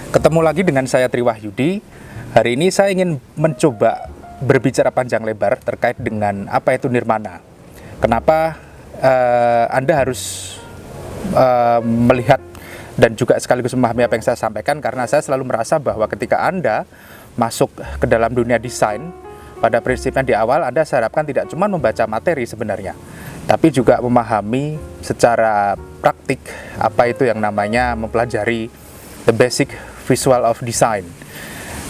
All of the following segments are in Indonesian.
Ketemu lagi dengan saya Tri Wahyudi. Hari ini saya ingin mencoba berbicara panjang lebar terkait dengan apa itu nirmana. Kenapa Anda harus melihat dan juga sekaligus memahami apa yang saya sampaikan, karena saya selalu merasa bahwa ketika Anda masuk ke dalam dunia desain, pada prinsipnya di awal Anda saya harapkan tidak cuma membaca materi sebenarnya, tapi juga memahami secara praktik apa itu yang namanya mempelajari the basic visual of design.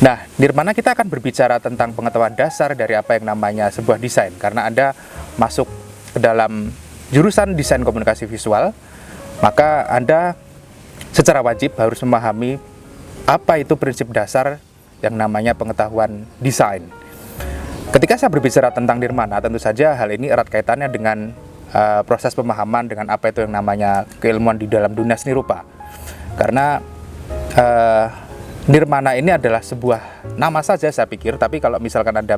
Nah, nirmana kita akan berbicara tentang pengetahuan dasar dari apa yang namanya sebuah desain, karena Anda masuk ke dalam jurusan desain komunikasi visual, maka Anda secara wajib harus memahami apa itu prinsip dasar yang namanya pengetahuan desain. Ketika saya berbicara tentang nirmana, tentu saja hal ini erat kaitannya dengan proses pemahaman dengan apa itu yang namanya keilmuan di dalam dunia seni rupa. Karena nirmana ini adalah sebuah nama saja saya pikir, tapi kalau misalkan Anda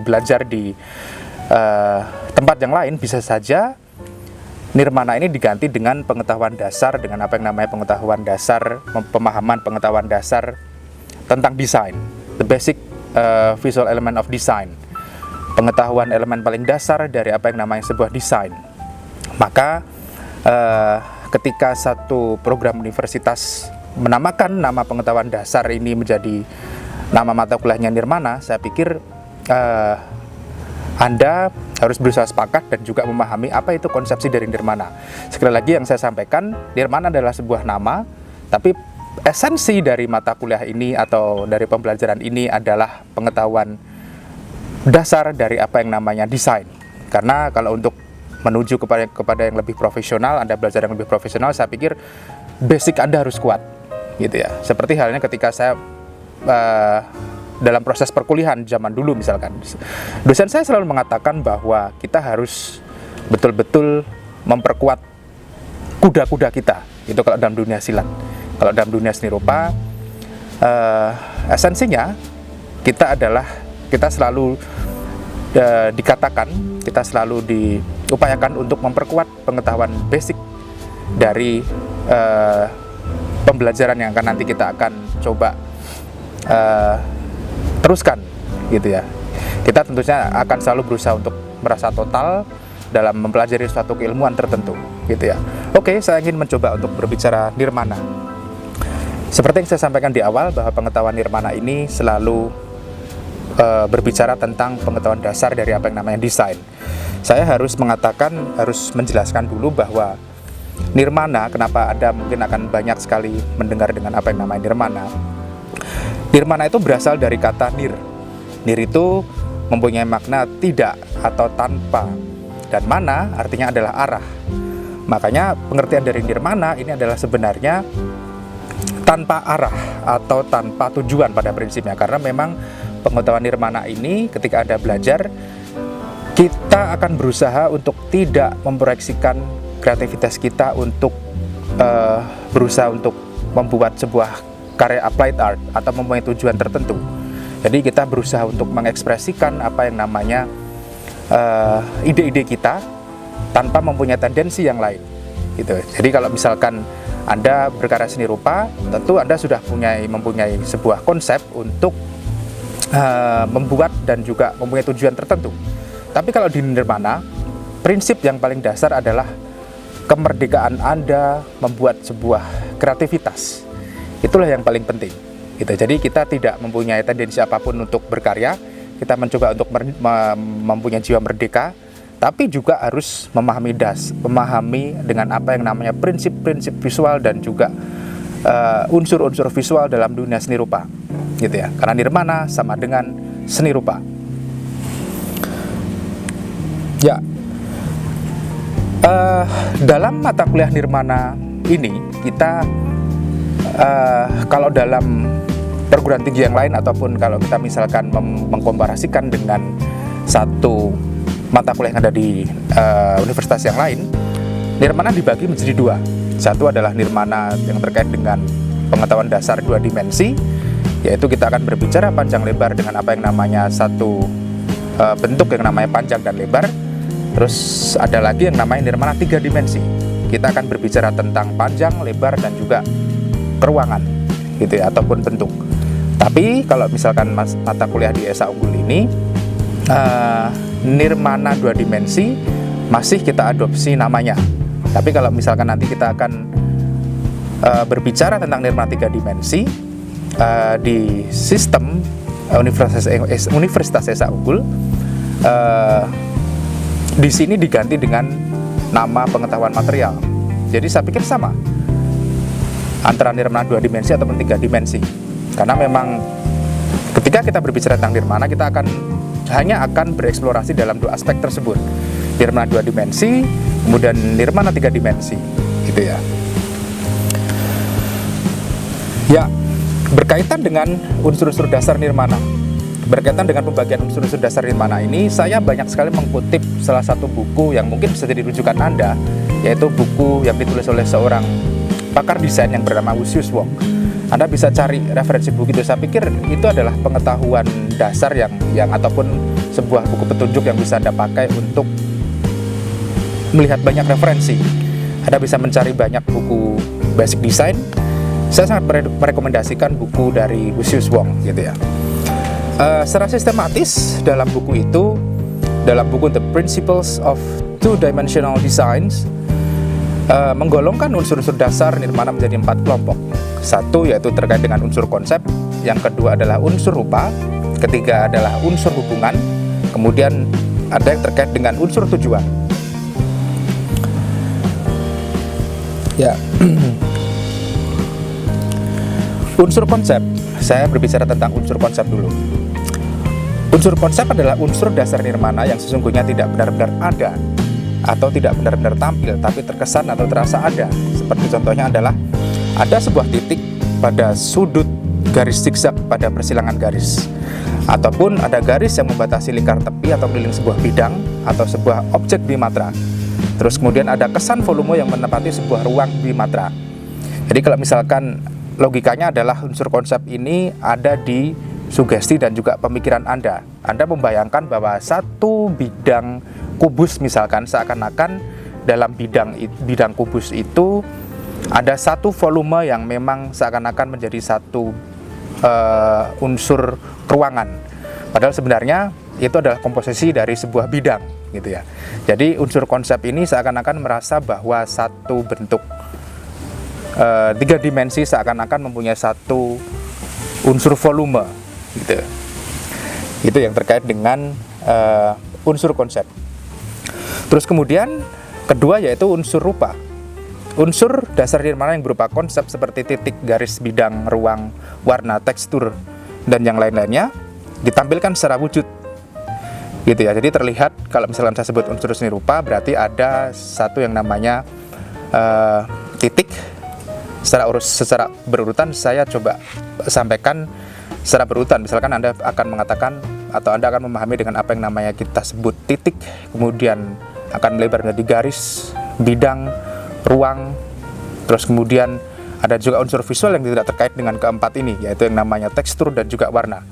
belajar di tempat yang lain, bisa saja nirmana ini diganti dengan pengetahuan dasar, dengan apa yang namanya pengetahuan dasar, pemahaman pengetahuan dasar tentang desain, the basic visual element of design, pengetahuan elemen paling dasar dari apa yang namanya sebuah desain. Maka ketika satu program universitas menamakan nama pengetahuan dasar ini menjadi nama mata kuliahnya nirmana, saya pikir Anda harus berusaha sepakat dan juga memahami apa itu konsepsi dari nirmana. Sekali lagi yang saya sampaikan, nirmana adalah sebuah nama, tapi esensi dari mata kuliah ini atau dari pembelajaran ini adalah pengetahuan dasar dari apa yang namanya desain. Karena kalau untuk menuju kepada yang lebih profesional, Anda belajar yang lebih profesional, saya pikir basic Anda harus kuat, gitu ya. Seperti halnya ketika saya dalam proses perkuliahan zaman dulu misalkan, dosen saya selalu mengatakan bahwa kita harus betul-betul memperkuat kuda-kuda kita. Itu kalau dalam dunia silat. Kalau dalam dunia seni rupa, esensinya kita selalu dikatakan, kita selalu diupayakan untuk memperkuat pengetahuan basic dari pembelajaran yang akan nanti kita akan coba teruskan, gitu ya. Kita tentunya akan selalu berusaha untuk merasa total dalam mempelajari suatu keilmuan tertentu, gitu ya. Oke, saya ingin mencoba untuk berbicara nirmana. Seperti yang saya sampaikan di awal, bahwa pengetahuan nirmana ini selalu berbicara tentang pengetahuan dasar dari apa yang namanya desain. Saya harus menjelaskan dulu bahwa nirmana, kenapa Anda mungkin akan banyak sekali mendengar dengan apa yang namanya nirmana. Nirmana itu berasal dari kata nir. Nir itu mempunyai makna tidak atau tanpa, dan mana artinya adalah arah. Makanya pengertian dari nirmana ini adalah sebenarnya tanpa arah atau tanpa tujuan pada prinsipnya. Karena memang pengetahuan nirmana ini ketika Anda belajar, kita akan berusaha untuk tidak memproyeksikan kreativitas kita untuk berusaha untuk membuat sebuah karya applied art atau mempunyai tujuan tertentu. Jadi kita berusaha untuk mengekspresikan apa yang namanya ide-ide kita tanpa mempunyai tendensi yang lain, gitu. Jadi kalau misalkan Anda berkarya seni rupa, tentu Anda sudah mempunyai sebuah konsep untuk membuat dan juga mempunyai tujuan tertentu. Tapi kalau di nirmana, prinsip yang paling dasar adalah kemerdekaan Anda membuat sebuah kreativitas. Itulah yang paling penting, gitu. Jadi kita tidak mempunyai tendensi apapun untuk berkarya. Kita mencoba untuk mempunyai jiwa merdeka, tapi juga harus memahami dengan apa yang namanya prinsip-prinsip visual dan juga unsur-unsur visual dalam dunia seni rupa, gitu ya. Karena nirmana sama dengan seni rupa. Ya, dalam mata kuliah nirmana ini kita kalau dalam perguruan tinggi yang lain, ataupun kalau kita misalkan mengkomparasikan dengan satu mata kuliah yang ada di universitas yang lain, nirmana dibagi menjadi dua. Satu adalah nirmana yang terkait dengan pengetahuan dasar dua dimensi, yaitu kita akan berbicara panjang lebar dengan apa yang namanya satu bentuk yang namanya panjang dan lebar. Terus ada lagi yang namanya nirmana tiga dimensi. Kita akan berbicara tentang panjang, lebar, dan juga keruangan, gitu ya, ataupun bentuk. Tapi kalau misalkan mata kuliah di Esa Unggul ini nirmana 2 dimensi masih kita adopsi namanya. Tapi kalau misalkan nanti kita akan berbicara tentang nirmana 3 dimensi di sistem Universitas Esa Unggul, di sini diganti dengan nama pengetahuan material. Jadi saya pikir sama antara nirmana 2 dimensi ataupun 3 dimensi. Karena memang ketika kita berbicara tentang nirmana, kita hanya akan bereksplorasi dalam 2 aspek tersebut. Nirmana 2 dimensi, kemudian nirmana 3 dimensi, gitu ya. Ya, berkaitan dengan unsur-unsur dasar nirmana. Berkaitan dengan pembagian unsur-unsur dasar nirmana ini, saya banyak sekali mengutip salah satu buku yang mungkin bisa jadi rujukan Anda, yaitu buku yang ditulis oleh seorang pakar desain yang bernama Lucius Wong. Anda bisa cari referensi buku itu. Saya pikir itu adalah pengetahuan dasar yang ataupun sebuah buku petunjuk yang bisa Anda pakai untuk melihat banyak referensi. Anda bisa mencari banyak buku basic design. Saya sangat merekomendasikan buku dari Lucius Wong, gitu ya. Secara sistematis dalam buku itu, dalam buku The Principles of Two-Dimensional Designs, menggolongkan unsur-unsur dasar nirmana menjadi 4 kelompok. Satu yaitu terkait dengan unsur konsep, yang kedua adalah unsur rupa, ketiga adalah unsur hubungan, kemudian ada yang terkait dengan unsur tujuan. Ya, unsur konsep, saya berbicara tentang unsur konsep dulu. Unsur konsep adalah unsur dasar nirmana yang sesungguhnya tidak benar-benar ada atau tidak benar-benar tampil, tapi terkesan atau terasa ada. Seperti contohnya adalah ada sebuah titik pada sudut garis zigzag pada persilangan garis, ataupun ada garis yang membatasi lingkar tepi atau keliling sebuah bidang atau sebuah objek bimatra. Terus kemudian ada kesan volume yang menempati sebuah ruang bimatra. Jadi kalau misalkan logikanya adalah unsur konsep ini ada di sugesti dan juga pemikiran Anda. Anda membayangkan bahwa satu bidang kubus misalkan, seakan-akan dalam bidang kubus itu ada satu volume yang memang seakan-akan menjadi satu unsur ruangan. Padahal sebenarnya itu adalah komposisi dari sebuah bidang, gitu ya. Jadi unsur konsep ini seakan-akan merasa bahwa satu bentuk 3 dimensi seakan-akan mempunyai satu unsur volume, gitu. Itu yang terkait dengan unsur konsep. Terus kemudian kedua yaitu unsur rupa. Unsur dasar nirmana yang berupa konsep seperti titik, garis, bidang, ruang, warna, tekstur, dan yang lain-lainnya ditampilkan secara wujud, gitu ya. Jadi terlihat kalau misalkan saya sebut unsur seni rupa, berarti ada satu yang namanya titik. Secara berurutan saya coba sampaikan secara berurutan. Misalkan Anda akan mengatakan atau Anda akan memahami dengan apa yang namanya kita sebut titik, kemudian akan melebar menjadi garis, bidang, ruang, terus kemudian ada juga unsur visual yang tidak terkait dengan keempat ini, yaitu yang namanya tekstur dan juga warna.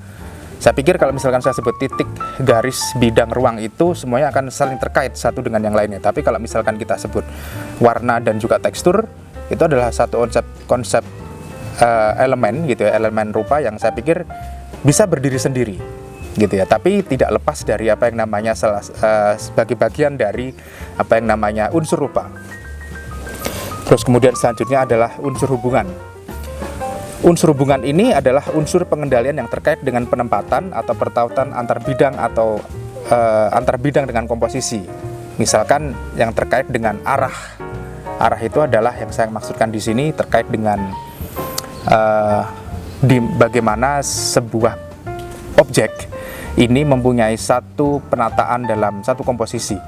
Saya pikir kalau misalkan saya sebut titik, garis, bidang, ruang itu semuanya akan saling terkait satu dengan yang lainnya. Tapi kalau misalkan kita sebut warna dan juga tekstur, itu adalah satu konsep elemen, gitu ya, elemen rupa yang saya pikir bisa berdiri sendiri, gitu ya. Tapi tidak lepas dari apa yang namanya sebagai bagian dari apa yang namanya unsur rupa. Terus kemudian selanjutnya adalah unsur hubungan. Unsur hubungan ini adalah unsur pengendalian yang terkait dengan penempatan atau pertautan antar bidang atau antar bidang dengan komposisi. Misalkan yang terkait dengan arah. Arah itu adalah yang saya maksudkan di sini terkait dengan bagaimana sebuah objek ini mempunyai satu penataan dalam satu komposisi.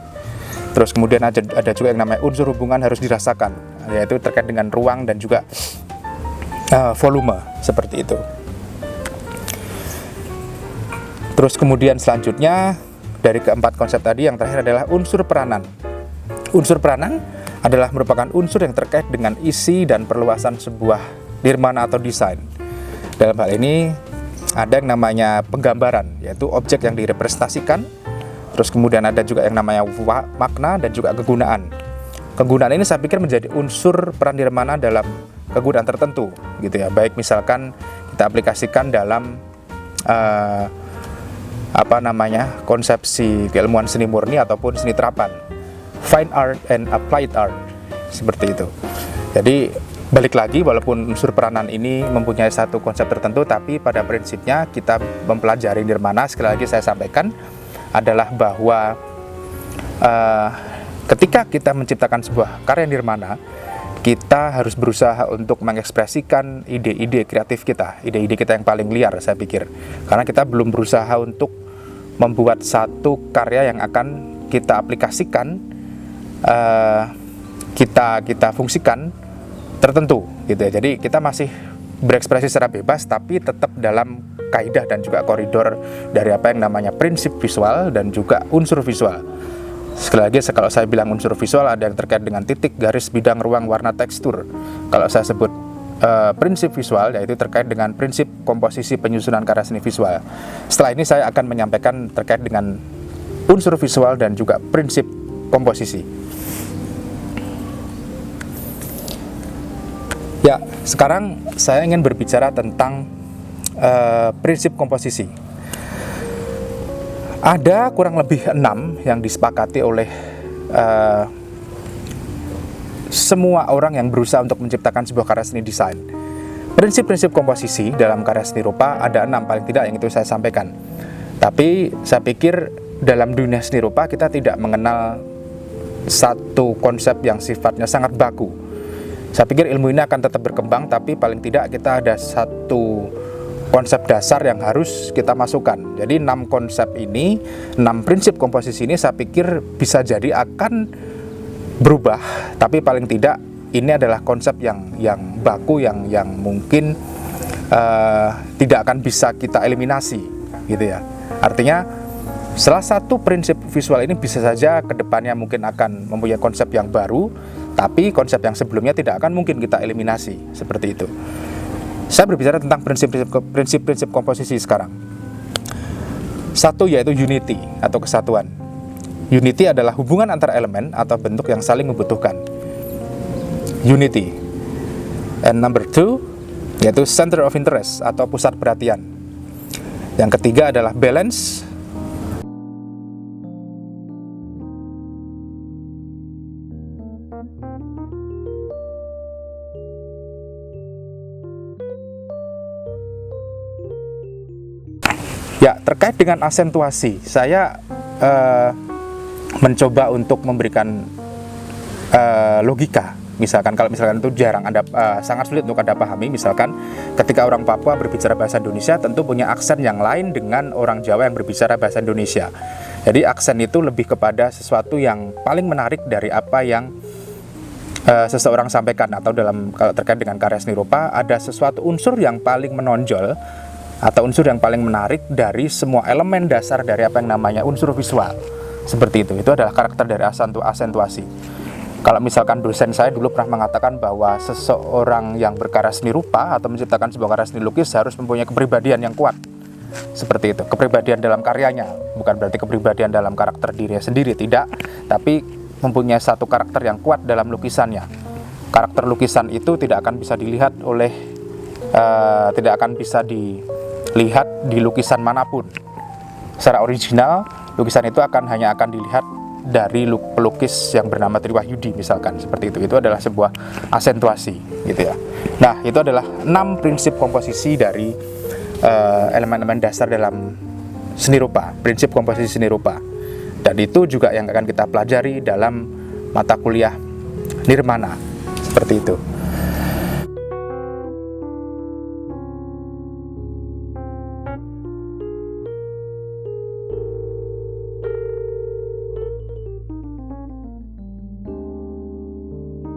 Terus kemudian ada juga yang namanya unsur hubungan harus dirasakan, yaitu terkait dengan ruang dan juga volume, seperti itu. Terus kemudian selanjutnya dari keempat konsep tadi, yang terakhir adalah unsur peranan. Unsur peranan adalah merupakan unsur yang terkait dengan isi dan perluasan sebuah nirmana atau desain. Dalam hal ini ada yang namanya penggambaran, yaitu objek yang direpresentasikan. Terus kemudian ada juga yang namanya makna dan juga kegunaan. Kegunaan ini saya pikir menjadi unsur peran nirmana dalam kegunaan tertentu gitu ya. Baik misalkan kita aplikasikan dalam konsepsi keilmuan seni murni ataupun seni terapan, fine art and applied art, seperti itu. Jadi balik lagi, walaupun unsur peranan ini mempunyai satu konsep tertentu, tapi pada prinsipnya kita mempelajari nirmana, sekali lagi saya sampaikan, adalah bahwa ketika kita menciptakan sebuah karya nirmana, kita harus berusaha untuk mengekspresikan ide-ide kreatif kita, ide-ide kita yang paling liar, saya pikir. Karena kita belum berusaha untuk membuat satu karya yang akan kita aplikasikan, kita fungsikan tertentu gitu ya. Jadi kita masih berekspresi secara bebas, tapi tetap dalam kaidah dan juga koridor dari apa yang namanya prinsip visual dan juga unsur visual. Sekali lagi, kalau saya bilang unsur visual, ada yang terkait dengan titik, garis, bidang, ruang, warna, tekstur. Kalau saya sebut prinsip visual, yaitu terkait dengan prinsip komposisi penyusunan karya seni visual. Setelah ini saya akan menyampaikan terkait dengan unsur visual dan juga prinsip komposisi. Ya, sekarang saya ingin berbicara tentang prinsip komposisi. Ada kurang lebih 6 yang disepakati oleh semua orang yang berusaha untuk menciptakan sebuah karya seni desain. Prinsip-prinsip komposisi dalam karya seni rupa ada 6 paling tidak, yang itu saya sampaikan. Tapi saya pikir dalam dunia seni rupa kita tidak mengenal satu konsep yang sifatnya sangat baku. Saya pikir ilmu ini akan tetap berkembang, tapi paling tidak kita ada satu konsep dasar yang harus kita masukkan. Jadi 6 konsep ini, 6 prinsip komposisi ini saya pikir bisa jadi akan berubah, tapi paling tidak ini adalah konsep yang baku, yang mungkin tidak akan bisa kita eliminasi gitu ya. Artinya salah satu prinsip visual ini bisa saja kedepannya mungkin akan mempunyai konsep yang baru, tapi konsep yang sebelumnya tidak akan mungkin kita eliminasi, seperti itu. Saya berbicara tentang prinsip-prinsip komposisi sekarang. Satu, yaitu unity atau kesatuan. Unity adalah hubungan antar elemen atau bentuk yang saling membutuhkan. Unity. And number 2, yaitu center of interest atau pusat perhatian. Yang ketiga adalah balance. Ya, terkait dengan asentuasi, saya mencoba untuk memberikan logika. Misalkan kalau misalkan itu jarang Anda sangat sulit untuk Anda pahami, misalkan ketika orang Papua berbicara bahasa Indonesia tentu punya aksen yang lain dengan orang Jawa yang berbicara bahasa Indonesia. Jadi aksen itu lebih kepada sesuatu yang paling menarik dari apa yang seseorang sampaikan, atau kalau terkait dengan karya seni rupa ada sesuatu unsur yang paling menonjol atau unsur yang paling menarik dari semua elemen dasar dari apa yang namanya unsur visual. Seperti itu adalah karakter dari asentuasi. Kalau misalkan dosen saya dulu pernah mengatakan bahwa seseorang yang berkarya seni rupa atau menciptakan sebuah karya seni lukis harus mempunyai kepribadian yang kuat. Seperti itu, kepribadian dalam karyanya, bukan berarti kepribadian dalam karakter dirinya sendiri, tidak, tapi mempunyai satu karakter yang kuat dalam lukisannya. Karakter lukisan itu tidak akan bisa dilihat tidak akan bisa dilihat di lukisan manapun. Secara original, lukisan itu hanya akan dilihat dari pelukis yang bernama Triwahyudi misalkan, seperti itu. Itu adalah sebuah asentuasi gitu ya. Nah, itu adalah 6 prinsip komposisi dari elemen-elemen dasar dalam seni rupa, prinsip komposisi seni rupa. Dan itu juga yang akan kita pelajari dalam mata kuliah nirmana, seperti itu.